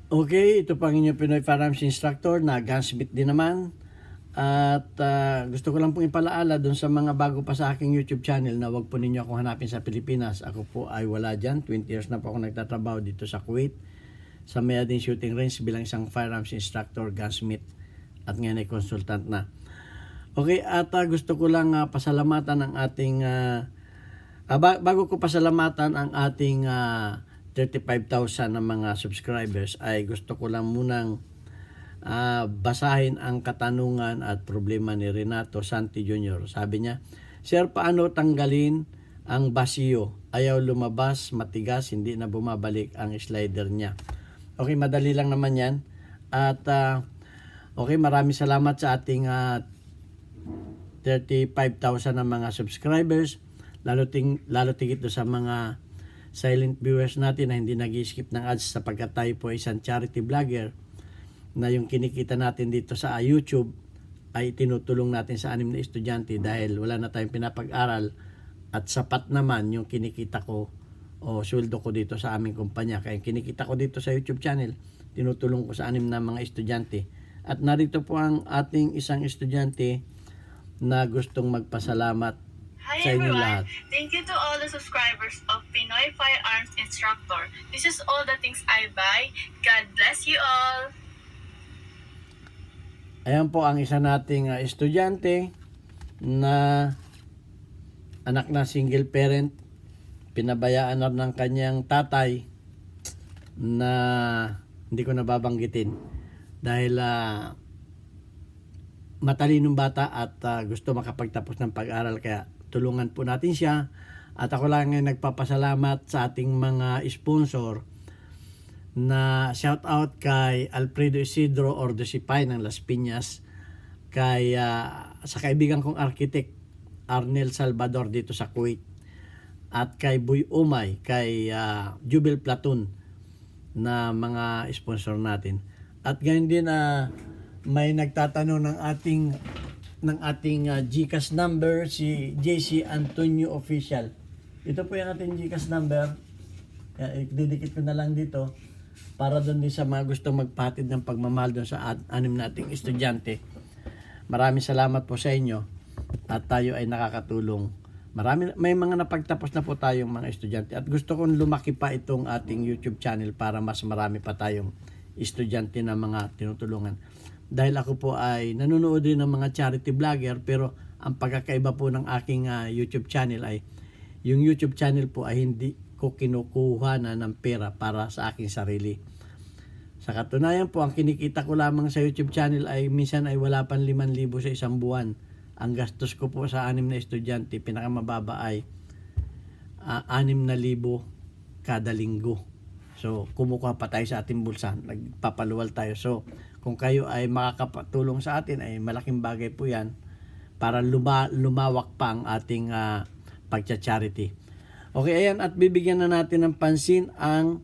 Okay, ito pang inyong Pinoy Firearms Instructor na gunsmith din naman. At gusto ko lang pong ipalaala doon sa mga bago pa sa aking YouTube channel na wag po ninyo akong hanapin sa Pilipinas. Ako po ay wala dyan. 20 years na po ako nagtatrabaho dito sa Kuwait sa Mayadin Shooting Range bilang isang firearms instructor, gunsmith at ngayon ay consultant na. Okay, at gusto ko lang pasalamatan ang ating bago ko pasalamatan ang ating 35,000 na mga subscribers ay gusto ko lang munang basahin ang katanungan at problema ni Renato Santi Jr. Sabi niya, Sir, paano tanggalin ang basiyo? Ayaw lumabas, matigas, hindi na bumabalik ang slider niya. Okay, madali lang naman yan. At okay, maraming salamat sa ating 35,000 na mga subscribers. Lalo tigit do sa mga silent viewers natin na hindi nag-skip ng ads sapagkat tayo po ay isang charity vlogger na yung kinikita natin dito sa YouTube ay tinutulong natin sa 6 na estudyante dahil wala na tayong pinapag-aral at sapat naman yung kinikita ko o sweldo ko dito sa aming kumpanya. Kaya kinikita ko dito sa YouTube channel, tinutulong ko sa 6 na mga estudyante. At narito po ang ating isang estudyante na gustong magpasalamat Hi sa inyo everyone! lahat. Thank you to all the subscribers of Pinoy Firearms Instructor. This is all the things I buy. God bless you all! Ayan po ang isa nating estudyante na anak na single parent, pinabayaan na ng kanyang tatay na hindi ko nababanggitin dahil matalinong bata at gusto makapagtapos ng pag-aral kaya tulungan po natin siya. At ako lang ay nagpapasalamat sa ating mga sponsor na shout out kay Alfredo Isidro Ordosipay ng Las Piñas, kay sa kaibigan kong architect Arnel Salvador dito sa Kuwait, at kay Boy Umay, kay Jubel Platoon na mga sponsor natin. At ganyan din may nagtatanong ng ating GCash number, si JC Antonio Official. Ito po yung ating GCash number. Didikit ko na lang dito para doon din sa mga gustong magpatid ng pagmamahal doon sa 6 nating estudyante. Maraming salamat po sa inyo at tayo ay nakakatulong. May mga napagtapos na po tayong mga estudyante at gusto kong lumaki pa itong ating YouTube channel para mas marami pa tayong estudyante na mga tinutulungan. Dahil ako po ay nanonood din ng mga charity vlogger, pero ang pagkakaiba po ng aking YouTube channel ay yung YouTube channel po ay hindi ko kinukuha na ng pera para sa aking sarili. Sa katunayan po, ang kinikita ko lamang sa YouTube channel ay minsan ay wala pang 5,000 sa isang buwan. Ang gastos ko po sa 6 na estudyante, pinakamababa ay 6,000 kada linggo. So, kumukuha pa tayo sa ating bulsa, nagpapaluwal tayo. So, kung kayo ay makakapatulong sa atin, ay malaking bagay po yan para lumawak pa ang ating pagcha-charity. Okay, ayan, at bibigyan na natin ng pansin ang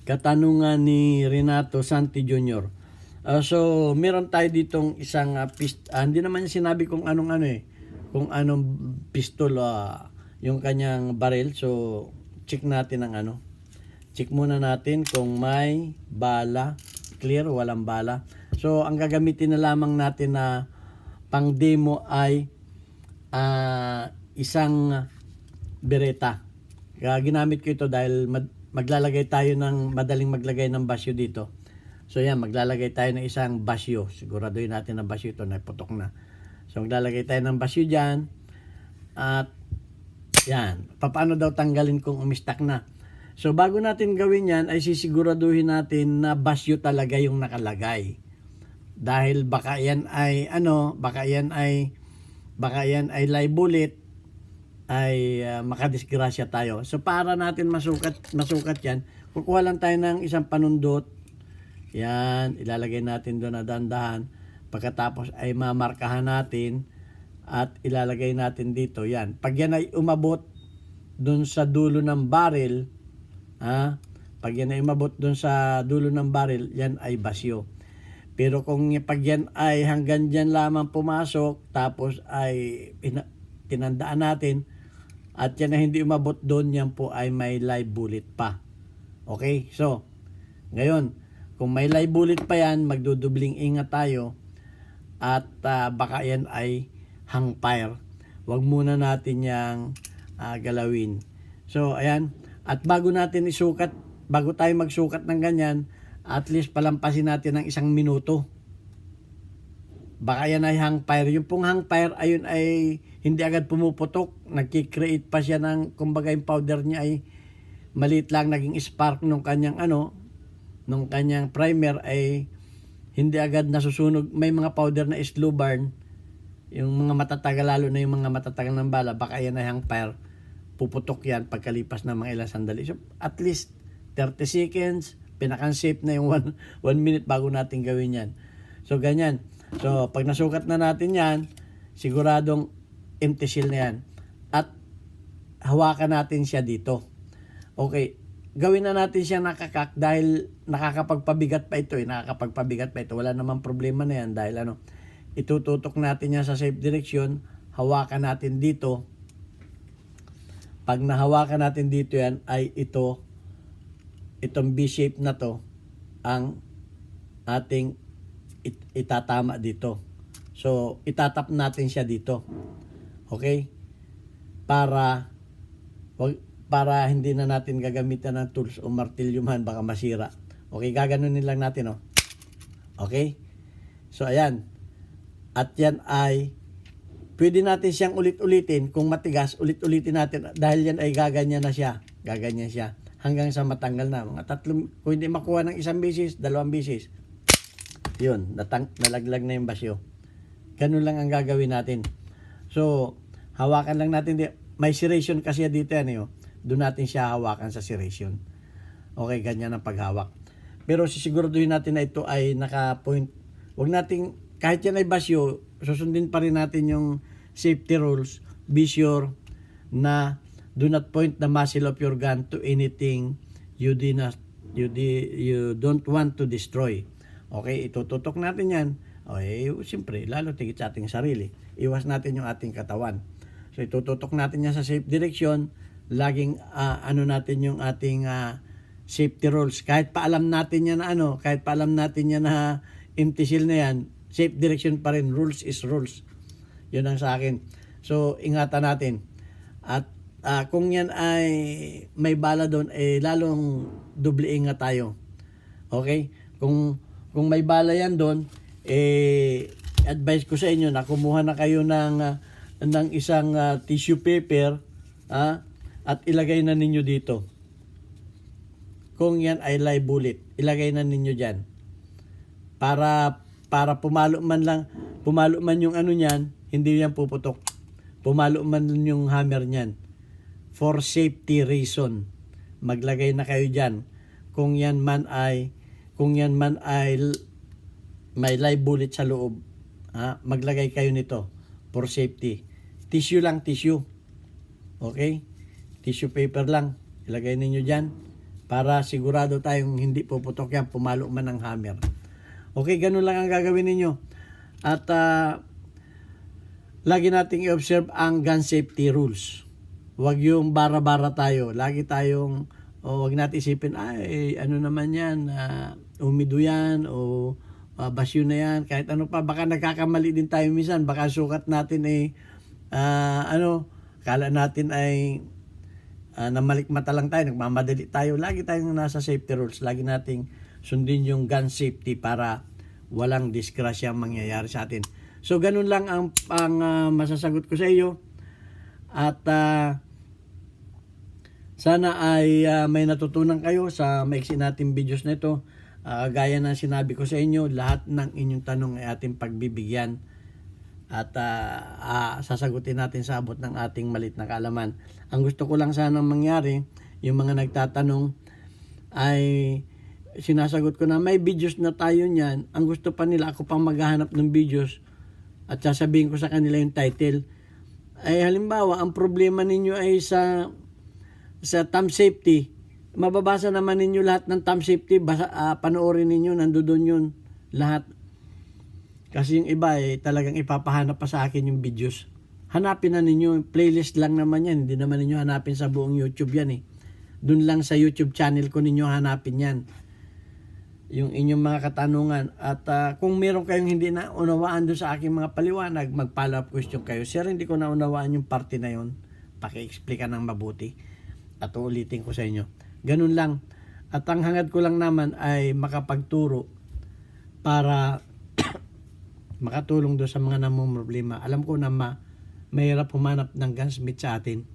katanungan ni Renato Santi Jr. So, meron tayo ditong isang hindi naman niya sinabi kung anong pistol yung kanyang barrel. So, check natin ang check muna natin kung may bala, clear, walang bala. So, ang gagamitin na lamang natin na pang demo ay isang bereta. Ginamit ko ito dahil maglalagay tayo ng madaling maglagay ng basyo dito. So, yan, maglalagay tayo ng isang basyo. Siguraduhin natin na basyo ito, naputok na. So, maglalagay tayo ng basyo dyan. At, yan. Paano daw tanggalin kung umistak na? So, bago natin gawin yan, ay sisiguraduhin natin na basyo talaga yung nakalagay. Dahil baka yan ay live bullet, ay makadisgrasya tayo. So, para natin masukat yan, kukuha lang tayo ng isang panundot. Yan, ilalagay natin doon na dandahan. Pagkatapos ay mamarkahan natin at ilalagay natin dito. Yan. Pag yan ay umabot doon sa dulo ng barrel, pag yan ay umabot doon sa dulo ng barrel, yan ay basyo. Pero kung pag yan ay hanggang dyan lamang pumasok, tapos ay tinandaan natin, at yan na hindi umabot doon, yan po ay may live bullet pa. Okay? So, Ngayon, kung may live bullet pa yan, magdudubling ingat tayo at baka yan ay hang fire. Huwag muna natin yang galawin. So, ayan. At bago natin isukat, bago tayo magsukat ng ganyan, at least palampasin natin ng 1 minuto. Baka yan ay hang fire. Yung pong hang fire, ayun ay hindi agad pumuputok. Nagki-create pa siya ng, kumbaga yung powder niya ay maliit lang, naging spark nung kanyang nung kanyang primer ay hindi agad nasusunog. May mga powder na slow burn, yung mga matatagal, lalo na yung mga matatagal ng bala, baka yan ay hang fire. Puputok yan pagkalipas ng mga ilang sandali. So, at least 30 seconds, pinaka-safe na yung 1 minute bago natin gawin yan. So, ganyan. So, pag nasukat na natin yan, siguradong empty seal na yan. At hawakan natin siya dito. Okay, gawin na natin siya nakakak dahil nakakapagpabigat pa ito. Nakakapagpabigat pa ito. Wala namang problema na yan dahil itututok natin yan sa safe direction. Hawakan natin dito. Pag nahawakan natin dito yan, ay itong B-shape na to ang ating itatama dito. So, itatap natin siya dito. Okay? Para hindi na natin gagamitan ng tools o martilyo man, baka masira. Okay, gaganunin lang natin, Okay? So, ayan. At yan ay pwede natin siyang ulit-ulitin. Kung matigas, ulit-ulitin natin dahil yan ay gaganyan na siya. Gaganyan siya. Hanggang sa matanggal na. Mga 3, kung hindi makuha ng 1 beses, 2 beses. Yun, nalaglag na yung basyo. Ganun lang ang gagawin natin. So, hawakan lang natin. May serration kasi dito yan. Doon natin siya hawakan sa serration. Okay, ganyan ang paghawak. Pero sisiguraduhin natin na ito ay naka-point. Huwag nating, kahit yan ay basyo, susundin pa rin natin yung safety rules. Be sure na do not point the muzzle of your gun to anything you don't want to destroy. Okay, itututok natin yan. Okay, siyempre, lalo tigit sa ating sarili. Iwas natin yung ating katawan. So, itututok natin yan sa safe direction. Laging, natin yung ating safety rules. Kahit pa alam natin yan kahit pa alam natin yan na empty seal na yan, safe direction pa rin. Rules is rules. Yun ang sa akin. So, ingatan natin. At kung yan ay may bala doon, lalong doble ingat tayo. Okay? Kung may bala yan doon, advice ko sa inyo na kumuha na kayo ng isang tissue paper at ilagay na ninyo dito. Kung yan ay live bullet, ilagay na ninyo dyan. Para pumalo man yung niyan, hindi yan puputok. Pumalo man yung hammer niyan. For safety reason, maglagay na kayo dyan. Kung yan man ay may live bullet sa loob, maglagay kayo nito for safety. Tissue lang, tissue. Okay? Tissue paper lang. Ilagay ninyo dyan para sigurado tayong hindi puputok yan, pumalo man ng hammer. Okay, ganun lang ang gagawin ninyo. At lagi nating i-observe ang gun safety rules. Huwag yung bara-bara tayo. Lagi tayong, huwag natin isipin, naman yan, umido yan, o basyo na yan, kahit ano pa. Baka nagkakamali din tayo minsan. Baka sukat natin kala natin ay namalikmata lang tayo, nagmamadali tayo. Lagi tayong nasa safety rules. Lagi nating sundin yung gun safety para walang disgrasya mangyayari sa atin. So, ganun lang ang masasagot ko sa iyo. At sana ay may natutunan kayo sa maiksi nating videos na ito. Gaya ng sinabi ko sa inyo, lahat ng inyong tanong ay ating pagbibigyan. At sasagutin natin sa abot ng ating malit na kaalaman. Ang gusto ko lang sanang mangyari, yung mga nagtatanong ay sinasagot ko na may videos na tayo niyan. Ang gusto pa nila, ako pang maghahanap ng videos at sasabihin ko sa kanila yung title. Ay halimbawa, ang problema ninyo ay sa thumb safety. Mababasa naman ninyo lahat ng thumb safety. Panoorin ninyo, nandoon yun lahat. Kasi yung iba talagang ipapahanap pa sa akin yung videos. Hanapin na ninyo, playlist lang naman yan. Hindi naman ninyo hanapin sa buong YouTube yan Doon lang sa YouTube channel ko ninyo hanapin yan. yung inyong mga katanungan. At kung meron kayong hindi na unawaan doon sa aking mga paliwanag, mag-follow up question kayo. Sir, hindi ko na unawaan yung parte na yun. Paki-explica ng mabuti. At uulitin ko sa inyo. Ganun lang. At ang hangad ko lang naman ay makapagturo para makatulong doon sa mga namumroblema. Alam ko na mahirap humanap ng gunsmith sa atin.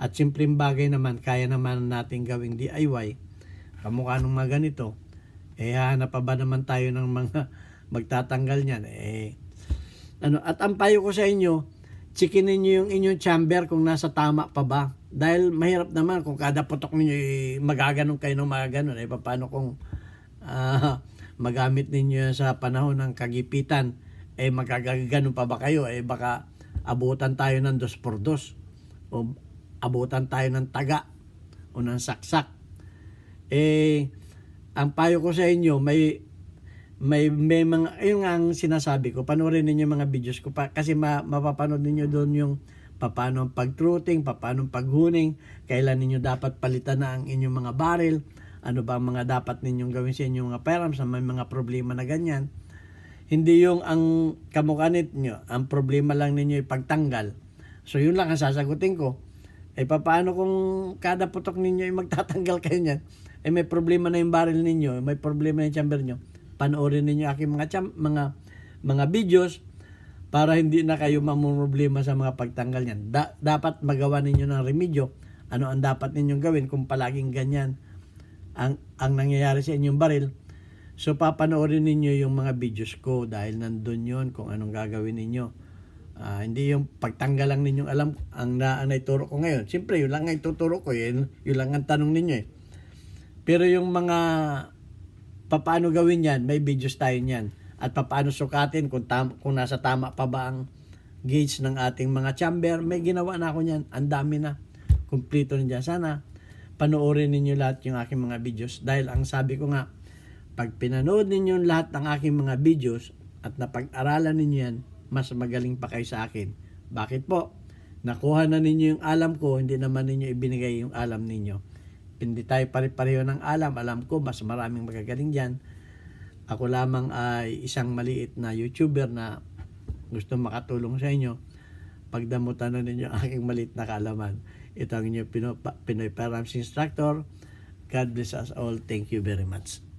At simpleng bagay naman, kaya naman natin gawing DIY. Kamukha nung mga ganito. Hanap pa ba naman tayo ng mga magtatanggal niyan? At ang payo ko sa inyo, checkin ninyo yung inyong chamber kung nasa tama pa ba. Dahil mahirap naman kung kada putok ninyo magaganon kayo ng magaganon. Paano kung magamit ninyo sa panahon ng kagipitan, magagaganon pa ba kayo? Baka abutan tayo ng 2x2 o abutan tayo ng taga o ng saksak. Ang payo ko sa inyo, may mga, yung ang sinasabi ko, panoorin ninyo mga videos ko kasi mapapanood ninyo doon yung paano ang pag-truthing, paano ang paghuning, kailan ninyo dapat palitan na ang inyong mga barrel, ano ba ang mga dapat ninyong gawin sa inyong mga firearms sa may mga problema na ganyan. Hindi yung ang kamukha ninyo, ang problema lang ninyo ay pagtanggal. So yun lang ang sasagutin ko. Paano kung kada putok ninyo ay magtatanggal kayo niyan? May problema na yung barrel ninyo, may problema na yung chamber nyo. Panoorin ninyo aking mga videos para hindi na kayo mamumroblema sa mga pagtanggal niyan. Dapat magawa ninyo ng remedyo. Ano ang dapat ninyong gawin kung palaging ganyan ang nangyayari sa inyong barrel. So papanoorin ninyo yung mga videos ko dahil nandun yun kung anong gagawin ninyo. Hindi yung pagtanggal lang ninyong alam ang naituro ko ngayon. Siyempre, yun lang ang ituturo ko. Yun lang ang tanong ninyo Pero yung mga paano gawin yan, may videos tayo niyan. At paano sukatin kung nasa tama pa ba ang gauge ng ating mga chamber, may ginawa na ako niyan. Ang dami na. Kumplito na dyan. Sana panoorin ninyo lahat yung aking mga videos. Dahil ang sabi ko nga, pag pinanood ninyo lahat ng aking mga videos at napag-aralan ninyo yan, mas magaling pa kayo sa akin. Bakit po? Nakuha na ninyo yung alam ko, hindi naman ninyo ibinigay yung alam ninyo. Hindi tayo pare-pareho ng alam. Alam ko, mas maraming magagaling dyan. Ako lamang ay isang maliit na YouTuber na gusto makatulong sa inyo. Pagdamutan na ninyo ang aking maliit na kaalaman. Ito ang inyong Pinoy Firearms Instructor. God bless us all. Thank you very much.